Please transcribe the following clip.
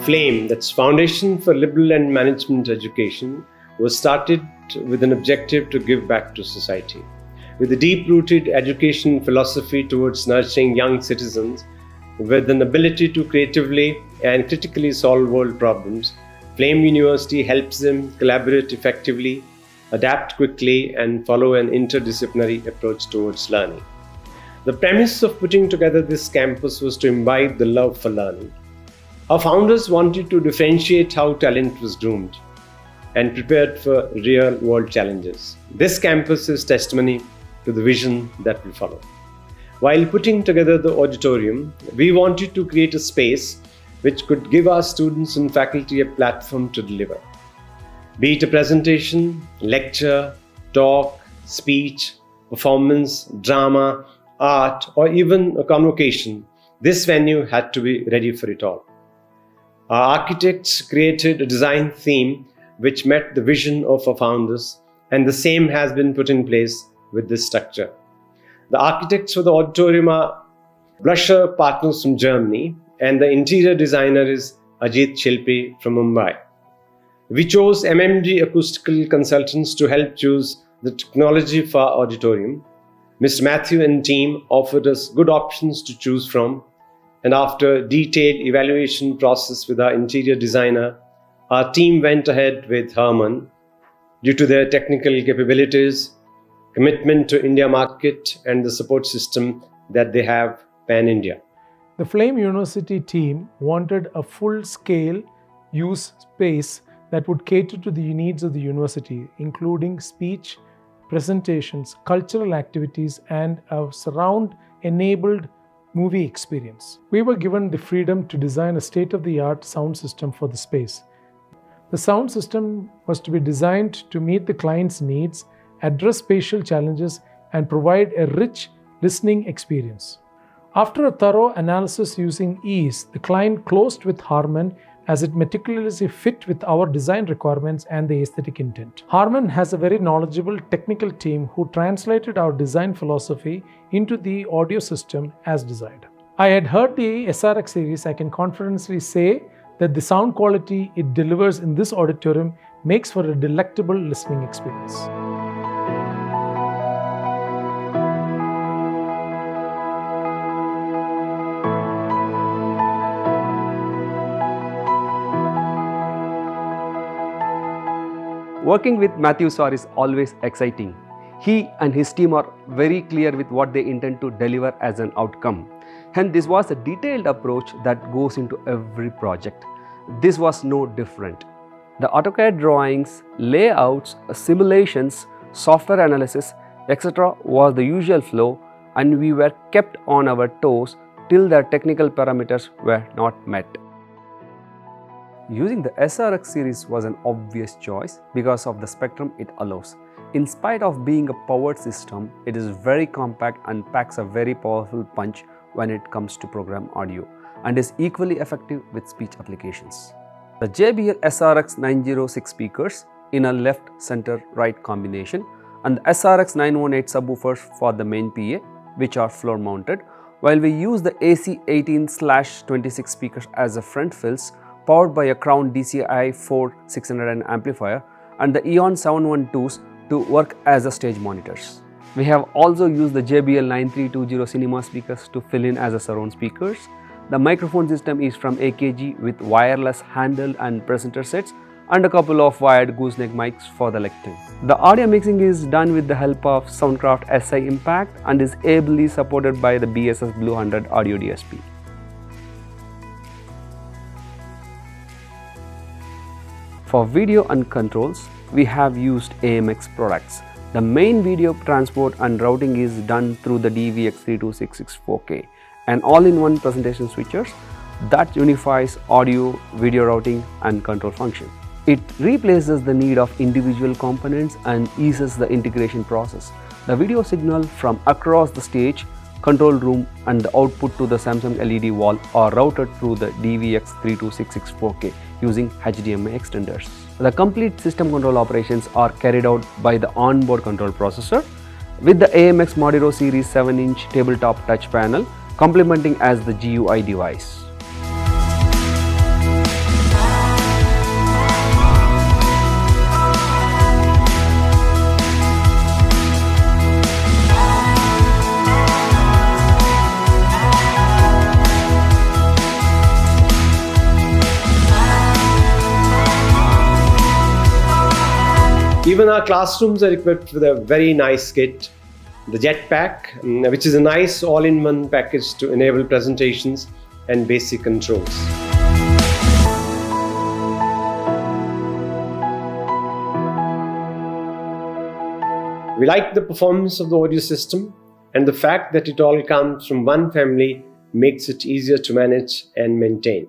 FLAME, that's Foundation for Liberal and Management Education, was started with an objective to give back to society. With a deep-rooted education philosophy towards nurturing young citizens with an ability to creatively and critically solve world problems, FLAME University helps them collaborate effectively, adapt quickly, and follow an interdisciplinary approach towards learning. The premise of putting together this campus was to imbibe the love for learning. Our founders wanted to differentiate how talent was groomed and prepared for real-world challenges. This campus is testimony to the vision that will follow. While putting together the auditorium, we wanted to create a space which could give our students and faculty a platform to deliver. Be it a presentation, lecture, talk, speech, performance, drama, art, or even a convocation, this venue had to be ready for it all. Our architects created a design theme which met the vision of our founders, and the same has been put in place with this structure. The architects for the auditorium are Blusher partners from Germany, and the interior designer is Ajit Shilpi from Mumbai. We chose MMG Acoustical Consultants to help choose the technology for our auditorium. Mr. Matthew and team offered us good options to choose from, and after detailed evaluation process with our interior designer, our team went ahead with HARMAN due to their technical capabilities, commitment to India market, and the support system that they have pan-India. The FLAME University team wanted a full-scale use space that would cater to the needs of the university, including speech, presentations, cultural activities, and a surround-enabled movie experience. We were given the freedom to design a state-of-the-art sound system for the space. The sound system was to be designed to meet the client's needs, address spatial challenges, and provide a rich listening experience. After a thorough analysis using ease, the client closed with HARMAN as it meticulously fit with our design requirements and the aesthetic intent. HARMAN has a very knowledgeable technical team who translated our design philosophy into the audio system as desired. I had heard the SRX series. I can confidently say that the sound quality it delivers in this auditorium makes for a delectable listening experience. Working with Matthew Sir is always exciting. He and his team are very clear with what they intend to deliver as an outcome. Hence, this was a detailed approach that goes into every project. This was no different. The AutoCAD drawings, layouts, simulations, software analysis, etc. was the usual flow, and we were kept on our toes till the technical parameters were not met. Using the SRX series was an obvious choice because of the spectrum it allows. In spite of being a powered system, it is very compact and packs a very powerful punch when it comes to program audio, and is equally effective with speech applications. The JBL SRX 906 speakers in a left, center, right combination, and the SRX 918 subwoofers for the main PA, which are floor mounted, while we use the AC 18/26 speakers as a front fills, powered by a Crown DCI 4600 amplifier, and the Eon 712s to work as a stage monitors. We have also used the JBL 9320 cinema speakers to fill in as a surround speakers. The microphone system is from AKG with wireless handle and presenter sets, and a couple of wired gooseneck mics for the lectern. The audio mixing is done with the help of Soundcraft SI Impact and is ably supported by the BSS Blue 100 audio DSP. For video and controls, we have used AMX products. The main video transport and routing is done through the DVX32664K, an all-in-one presentation switchers that unifies audio, video routing and control function. It replaces the need of individual components and eases the integration process. The video signal from across the stage, control room and the output to the Samsung LED wall are routed through the DVX32664K using HDMI extenders. The complete system control operations are carried out by the onboard control processor with the AMX Modiro Series 7-inch tabletop touch panel complementing as the GUI device. Even our classrooms are equipped with a very nice kit, the Jetpack, which is a nice all-in-one package to enable presentations and basic controls. We like the performance of the audio system, and the fact that it all comes from one family makes it easier to manage and maintain.